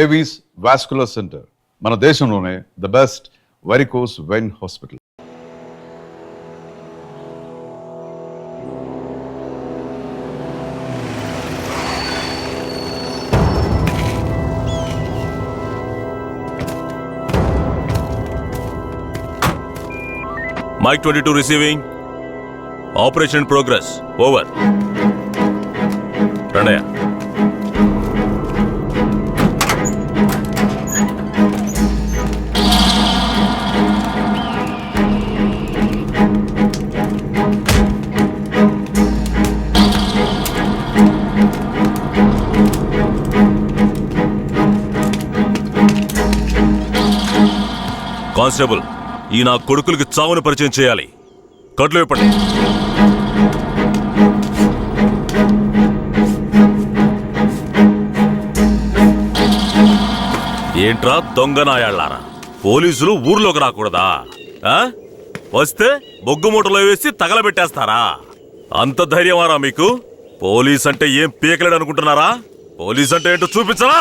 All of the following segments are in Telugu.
ఏవీస్ వాస్కులర్ సెంటర్ మన దేశంలోనే the best varicose vein hospital. Mike 22 receiving. Operation progress. Over. Pranaya. Constable. ఈ నా కొడుకులకి చావును పరిచయం చేయాలి. కట్లు ఇప్పండి. ఏంట్రా దొంగ నాయాళ్ళారా, పోలీసులు ఊర్లోకి రాకూడదా? వస్తే బొగ్గు మూటలో వేసి తగలబెట్టేస్తారా? అంత ధైర్యమారా మీకు? పోలీస్ అంటే ఏం పీకలేడు అనుకుంటున్నారా? పోలీస్ అంటే ఏంటో చూపించరా?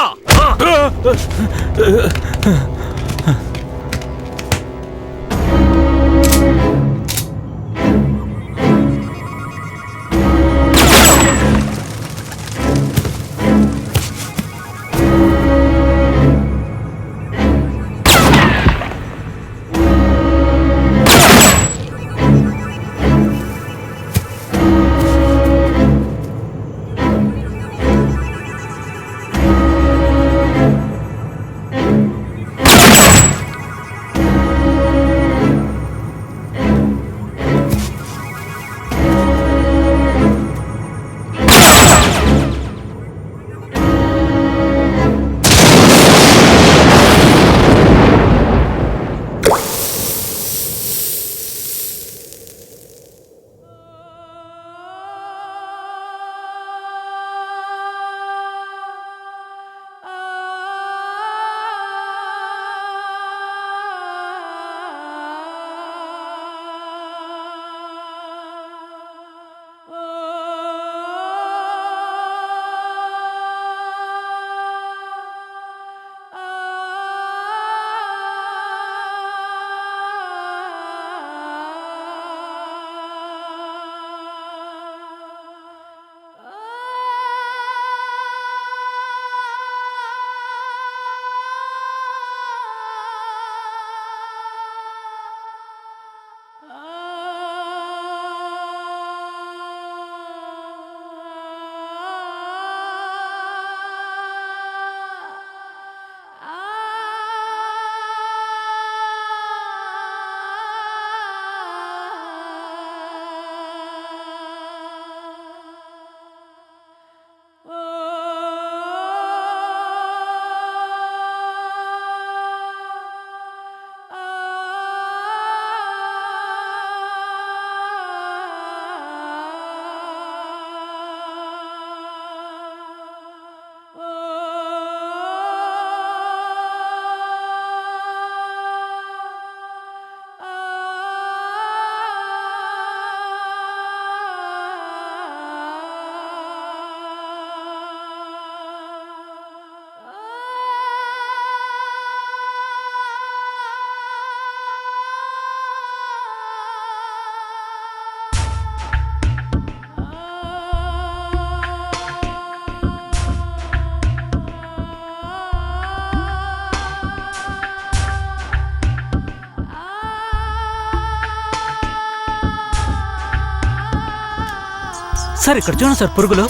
సార్ ఇక్కడ చూడండి సార్, పురుగులు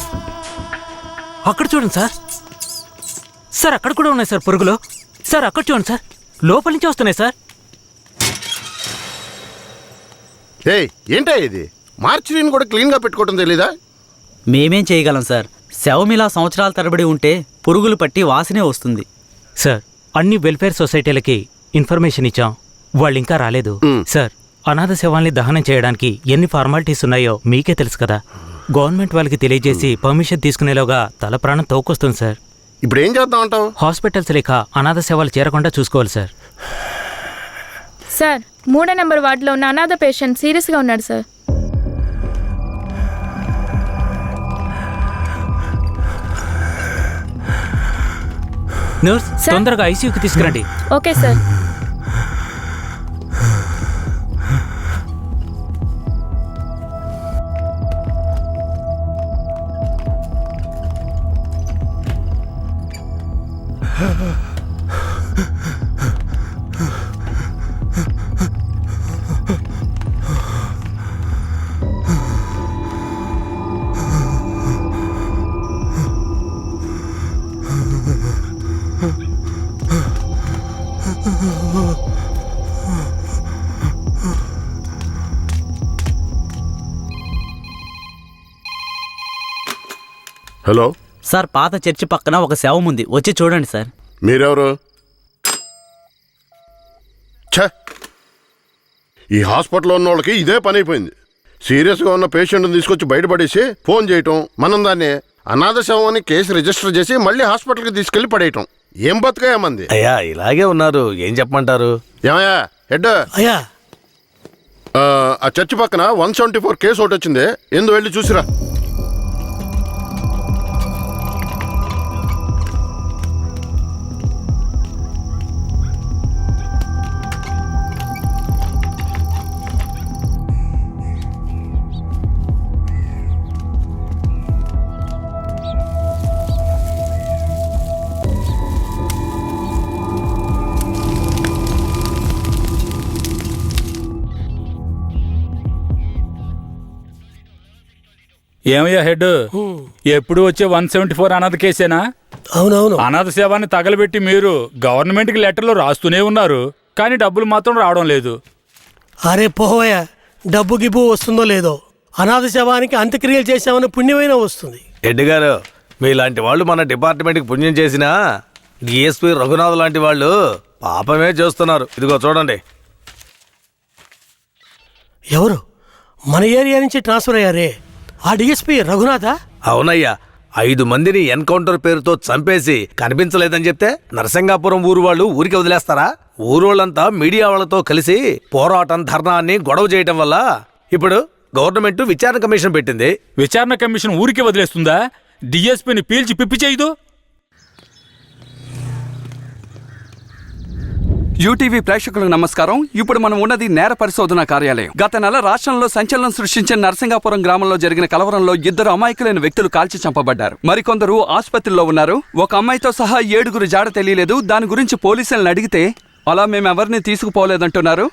అక్కడ చూడండి సార్. సార్ అక్కడ కూడా ఉన్నాయి సార్ పురుగులు. సార్ అక్కడ చూడండి సార్, లోపల నుంచి వస్తున్నాయి సార్. ఏంటా ఇది? మార్చిని కూడా క్లీన్ గా పెట్టుకోవడం తెలీదా? మేమేం చేయగలం సార్? శవమిలా సంవత్సరాల తరబడి ఉంటే పురుగులు పట్టి వాసనే వస్తుంది. సార్ అన్ని వెల్ఫేర్ సొసైటీలకి ఇన్ఫర్మేషన్ ఇచ్చాం, వాళ్ళు ఇంకా రాలేదు. సార్ అనాథ శవాల్ని దహనం చేయడానికి ఎన్ని ఫార్మాలిటీస్ ఉన్నాయో మీకే తెలుసు కదా. గవర్నమెంట్ వాళ్ళకి తెలియజేసి పర్మిషన్ తీసుకునేలోగా తల ప్రాణం తోకొస్తుంది సార్. ఇప్పుడు ఏం చేద్దాం అంటావు? హాస్పిటల్స్ లేక అనాథ శవాలు చేరకుండా చూసుకోవాలి సార్. సార్ 3వ నెంబర్ వార్డులో ఉన్న అనాథ పేషెంట్ సీరియస్గా ఉన్నాడు సార్. Nurse sir. తొందరగా ఐసీయూకి తీసుకురండి. Okay sir. హలో, సార్ పాత చర్చి పక్కన ఒక శవం ఉంది, వచ్చి చూడండి సార్. మీరెవరు? ఛ, ఈ హాస్పిటల్లో ఉన్న వాళ్ళకి ఇదే పని అయిపోయింది. సీరియస్గా ఉన్న పేషెంట్ని తీసుకొచ్చి బయటపడేసి ఫోన్ చేయటం, మనం దాన్ని అనాథ శవం అని కేసు రిజిస్టర్ చేసి మళ్ళీ హాస్పిటల్కి తీసుకెళ్లి పడేయటం. ఏం బతుకాయమంది? అయ్యా ఇలాగే ఉన్నారు, ఏం చెప్పమంటారు? ఏమయ్యా హెడ్, అయ్యా ఆ చర్చి పక్కన 174 కేసు ఒకటి వచ్చింది, ఎందు వెళ్ళి చూసిరా. ఏమయ్యా హెడ్, ఎప్పుడు వచ్చే 174 అనాథ కేసేనా? అవునవును. అనాథ సేవాన్ని తగలబెట్టి మీరు గవర్నమెంట్కి లెటర్లు రాస్తూనే ఉన్నారు, కానీ డబ్బులు మాత్రం రావడం లేదు. అరే పోవయ్యా, డబ్బు గిబ్బు వస్తుందో లేదో, అనాథ శవానికి అంత్యక్రియలు చేసామని పుణ్యమైనా వస్తుంది. రెడ్డి గారు, మీలాంటి వాళ్ళు మన డిపార్ట్మెంట్కి పుణ్యం చేసినా డిఎస్పీ రఘునాథ్ లాంటి వాళ్ళు పాపమే చేస్తున్నారు. ఇదిగో చూడండి. ఎవరు మన ఏరియా నుంచి ట్రాన్స్ఫర్ అయ్యారే, ఆ డిఎస్పీ రఘునాథా? అవునయ్యా, 5 మందిని ఎన్కౌంటర్ పేరుతో చంపేసి కనిపించలేదని చెప్తే నరసింగాపురం ఊరు వాళ్ళు ఊరికి వదిలేస్తారా? ఊరోళ్ళంతా మీడియా వాళ్ళతో కలిసి పోరాటం, ధర్నాన్ని గొడవ చేయటం వల్ల ఇప్పుడు గవర్నమెంట్ విచారణ కమిషన్ పెట్టింది. విచారణ కమిషన్ ఊరికి వదిలేస్తుందా? డిఎస్పీని పీల్చి పిప్పి చేయదు. యూటీవీ ప్రేక్షకులకు నమస్కారం. ఇప్పుడు మనం ఉన్నది నేర పరిశోధన కార్యాలయం. గత నెల రాష్ట్రంలో సంచలనం సృష్టించిన నరసింగాపురం గ్రామంలో జరిగిన కలవరంలో 2 అమాయకులైన వ్యక్తులు కాల్చి చంపబడ్డారు. మరికొందరు ఆసుపత్రిలో ఉన్నారు. ఒక అమ్మాయితో సహా 7 జాడ తెలియలేదు. దాని గురించి పోలీసులను అడిగితే అలా మేమెవరిని తీసుకుపోలేదంటున్నారు.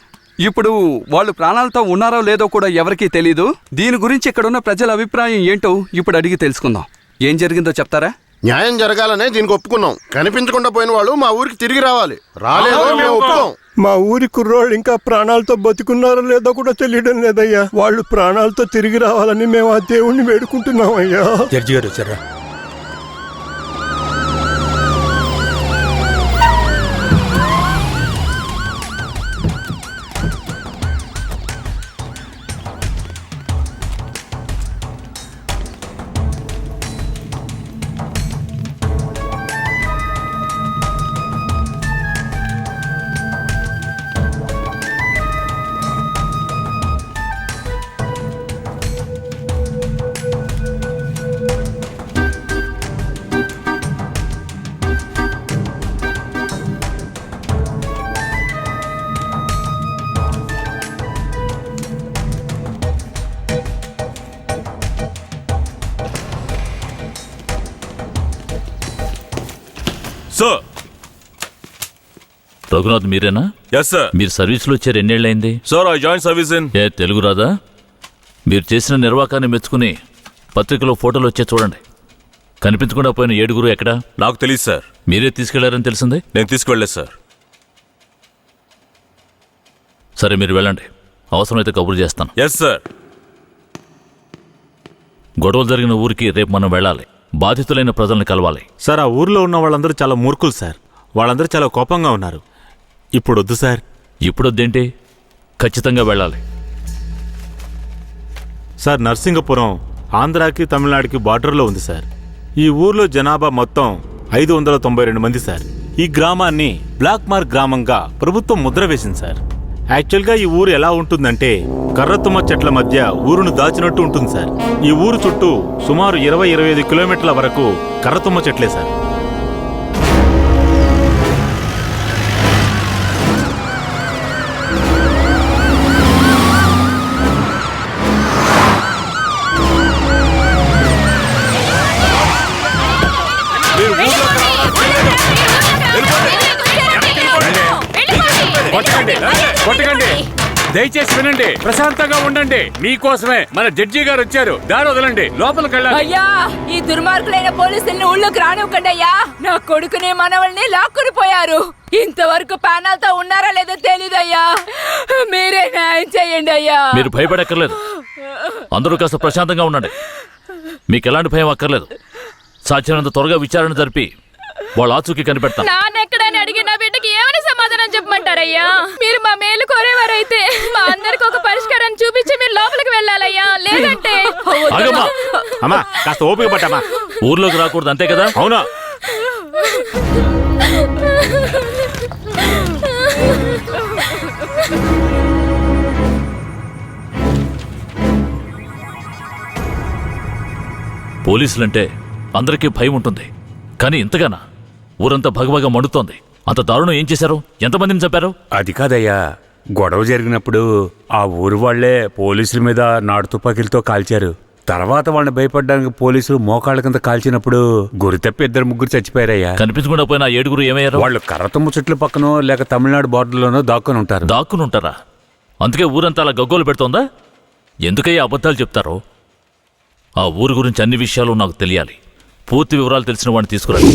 ఇప్పుడు వాళ్ళు ప్రాణాలతో ఉన్నారో లేదో కూడా ఎవరికీ తెలీదు. దీని గురించి ఇక్కడున్న ప్రజల అభిప్రాయం ఏంటో ఇప్పుడు అడిగి తెలుసుకుందాం. ఏం జరిగిందో చెప్తారా? న్యాయం జరగాలనే దీనికి ఒప్పుకున్నాం. కనిపించకుండా పోయిన వాళ్ళు మా ఊరికి తిరిగి రావాలి. రాలేదు మేము ఒప్పుకోం. మా ఊరి కుర్రోళ్ళు ఇంకా ప్రాణాలతో బతుకున్నారో లేదో కూడా తెలియడం లేదయ్యా. వాళ్ళు ప్రాణాలతో తిరిగి రావాలని మేము ఆ దేవుణ్ణి వేడుకుంటున్నాం అయ్యా. జడ్జి గారు వచ్చారా? సార్. రఘునాథ్ మీరేనా? Yes sir. మీరు సర్వీస్లో వచ్చి 2 ఏళ్ళైంది. Sir I join service in. ఏ తెలుగు రాదా? మీరు చేసిన నిర్వాకాన్ని మెచ్చుకుని పత్రికలో ఫోటోలు వచ్చే చూడండి. కనిపించకుండా పోయిన 7 ఎక్కడా? నాకు తెలియదు సార్. మీరే తీసుకెళ్లారని తెలిసింది. నేను తీసుకువెళ్ళలేదు సార్. సరే మీరు వెళ్ళండి, అవసరమైతే కబురు చేస్తాను. Yes sir. గొడవలు జరిగిన ఊరికి రేపు మనం వెళ్ళాలి. బాధితులైన ప్రజల్ని కలవాలి. సార్, ఆ ఊర్లో ఉన్న వాళ్ళందరూ చాలా మూర్ఖులు సార్. వాళ్ళందరూ చాలా కోపంగా ఉన్నారు. ఇప్పుడొద్దు సార్. ఇప్పుడొద్దేంటి? ఖచ్చితంగా వెళ్ళాలి సార్. నర్సింగపురం ఆంధ్రాకి తమిళనాడుకి బార్డర్లో ఉంది సార్. ఈ ఊర్లో జనాభా మొత్తం 592 మంది సార్. ఈ గ్రామాన్ని బ్లాక్ మార్క్ గ్రామంగా ప్రభుత్వం ముద్ర వేసింది సార్. యాక్చువల్గా ఈ ఊరు ఎలా ఉంటుందంటే కర్రతుమ్మ చెట్ల మధ్య ఊరును దాచినట్టు ఉంటుంది సార్. ఈ ఊరు చుట్టూ సుమారు 20-25 కిలోమీటర్ల వరకు కర్రతుమ్మ చెట్లే సార్. కొట్టకండి కొట్టకండి దయచేసి వినండి, ప్రశాంతంగా ఉండండి. మీకోసమే మన జడ్జి గారు వచ్చారు. దారి వదలండి, లోపలికి వెళ్ళాలి. అయ్యా, ఈ దుర్మార్గులైన పోలీసుల్ని ఊళ్ళోకి రానివ్వకండి అయ్యా. నా కొడుకుని మనవల్ని లాక్కుని పోయారు. ఇంతవరకు ప్యానల్తో ఉన్నారా లేదో తెలీదయ్యా. మీరే న్యాయం చేయండి అయ్యా. మీరు భయపడక్కర్లేదు, అందరూ కాస్త ప్రశాంతంగా ఉండండి. మీకు ఎలాంటి భయం అక్కర్లేదు. సాధ్యమైనంత త్వరగా విచారణ జరిపి వాళ్ళ ఆచూకీ కనిపెడతాం. నాన్నెక్కడని అడిగి నా బిడ్డకి ఏమని సమాధానం చెప్పమంటారయ్యా? మీరు మా మేలు కోరేవారైతే మా అందరికి ఒక పరిష్కారం చూపించి మీరు లోపలికి వెళ్ళాలయ్యా. లేదంటే ఆగమ్మా, అమ్మా కాస్త ఓపిక పట్టమ్మా. ఊర్లోకి రాకూడదు అంతే కదా? అవునా? పోలీసులంటే అందరికీ భయం ఉంటుంది, కానీ ఇంతగానా? ఊరంతా భగభగ మండుతోంది. అంత దారుణం ఏం చేశారు? ఎంతమందిని చంపారు? అది కాదయ్యా, గొడవ జరిగినప్పుడు ఆ ఊరు వాళ్లే పోలీసుల మీద నాటు తుపాకీలతో కాల్చారు. తర్వాత వాళ్ళని భయపడడానికి పోలీసులు మోకాళ్ళ కింద కాల్చినప్పుడు గురి తప్పి 2-3 చచ్చిపోయారయ్యా. కనిపించకుండా పోయిన 7 ఏమయ్యారు? వాళ్ళు కర్రతుమ్మ చెట్ల పక్కనో లేక తమిళనాడు బార్డర్లోనో దాక్కుని ఉంటారు. దాక్కుని ఉంటారా? అందుకే ఊరంతా అలా గగ్గోలు పెడుతోందా? ఎందుకయ్యా అబద్ధాలు చెప్తారో? ఆ ఊరు గురించి అన్ని విషయాలు నాకు తెలియాలి. పూర్తి వివరాలు తెలిసిన వాడిని తీసుకురండి.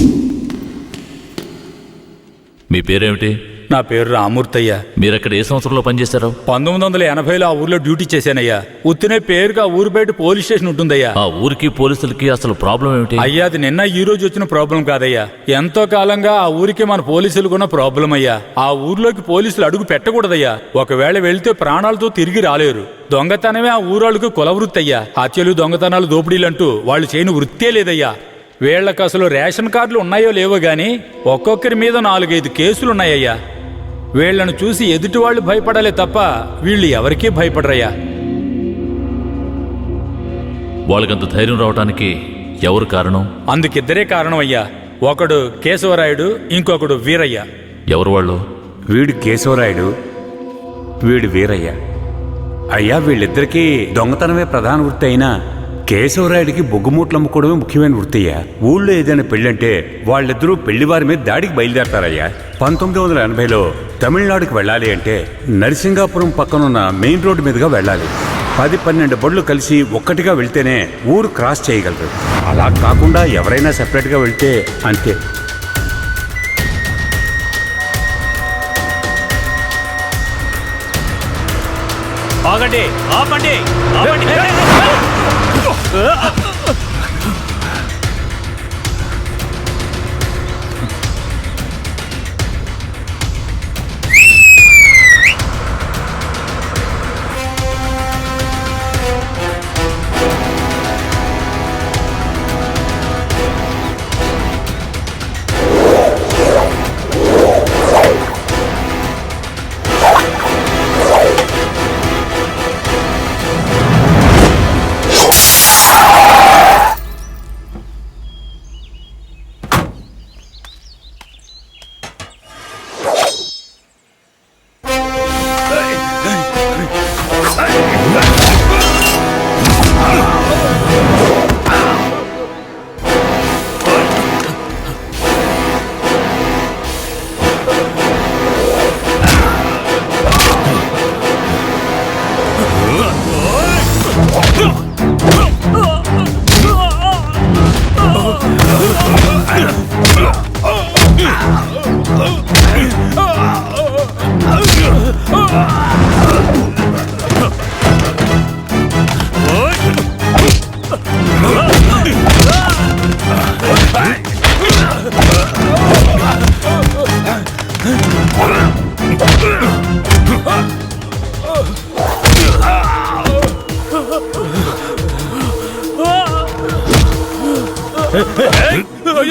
మీ పేరేమిటి? నా పేరు రామూర్తయ్య. మీరక్కడ ఏ సంవత్సరంలో పనిచేశారు? 1980లో ఆ ఊర్లో డ్యూటీ చేశానయ్యా. ఉత్తినే పేరుగా ఊరు బయట పోలీస్ స్టేషన్ ఉంటుందయ్యా. ఆ ఊరికి పోలీసులకి అసలు ప్రాబ్లం ఏమిటి? అయ్యా, అది నిన్న ఈ రోజు వచ్చిన ప్రాబ్లం కాదయ్యా. ఎంతో కాలంగా ఆ ఊరికి మన పోలీసులు కూడా ప్రాబ్లం అయ్యా. ఆ ఊర్లోకి పోలీసులు అడుగు పెట్టకూడదయ్యా. ఒకవేళ వెళ్తే ప్రాణాలతో తిరిగి రాలేరు. దొంగతనమే ఆ ఊరాళ్ళకు కులవృత్తి అయ్యా. హత్యలు, దొంగతనాలు, దోపిడీలంటూ వాళ్ళు చేయని వృత్తే లేదయ్యా. వీళ్లకు అసలు రేషన్ కార్డులు ఉన్నాయో లేవో గాని ఒక్కొక్కరి మీద 4-5 కేసులున్నాయ్యా. వీళ్లను చూసి ఎదుటి వాళ్ళు భయపడాలే తప్ప వీళ్ళు ఎవరికీ భయపడరయ్యా. వాళ్ళకంత ధైర్యం రావడానికి ఎవరు కారణం? అందుకిద్దరే కారణం అయ్యా. ఒకడు కేశవరాయుడు, ఇంకొకడు వీరయ్య. ఎవరు వాళ్ళు? వీడు కేశవరాయుడు, వీడు వీరయ్య. అయ్యా, వీళ్ళిద్దరికీ దొంగతనమే ప్రధాన వృత్తి అయినా కేశవరాయుడికి బొగ్గుమూట్లు అమ్ముకోవడమే ముఖ్యమైన వృత్తి అయ్యా. ఊళ్ళో ఏదైనా పెళ్ళంటే వాళ్ళిద్దరూ పెళ్లివారి మీద దాడికి బయలుదేరతారయ్యా. 1980లో తమిళనాడుకి వెళ్ళాలి అంటే నరసింగాపురం పక్కనున్న మెయిన్ రోడ్డు మీదుగా వెళ్ళాలి. 10-12 బళ్ళు కలిసి ఒక్కటిగా వెళ్తేనే ఊరు క్రాస్ చేయగలరు. అలా కాకుండా ఎవరైనా సెపరేట్గా వెళ్తే అంతే. ఆగండి, ఆపండి, ఆపండి.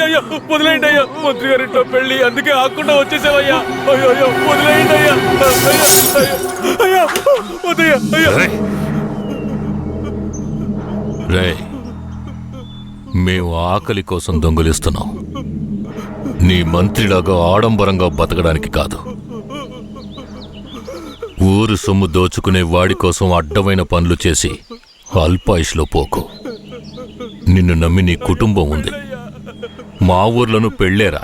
అయ్యో వదిలేయండి అయ్యా, మంత్రి గారింట్లో పెళ్లి, అందుకే ఆకుండా వచ్చేసావయ్యా. అయ్యో అయ్యో వదిలేయండి అయ్యా. అయ్యా వద్దయ్యా. అయ్యా రే, మేము ఆకలి కోసం దొంగలిస్తున్నాం. నీ మంత్రిలాగా ఆడంబరంగా బతకడానికి కాదు. ఊరు సొమ్ము దోచుకునే వాడి కోసం అడ్డమైన పనులు చేసి అల్పాయుష్లో పోకు. నిన్ను నమ్మి నీ కుటుంబం ఉంది. మా ఊర్లను పెళ్ళేరా.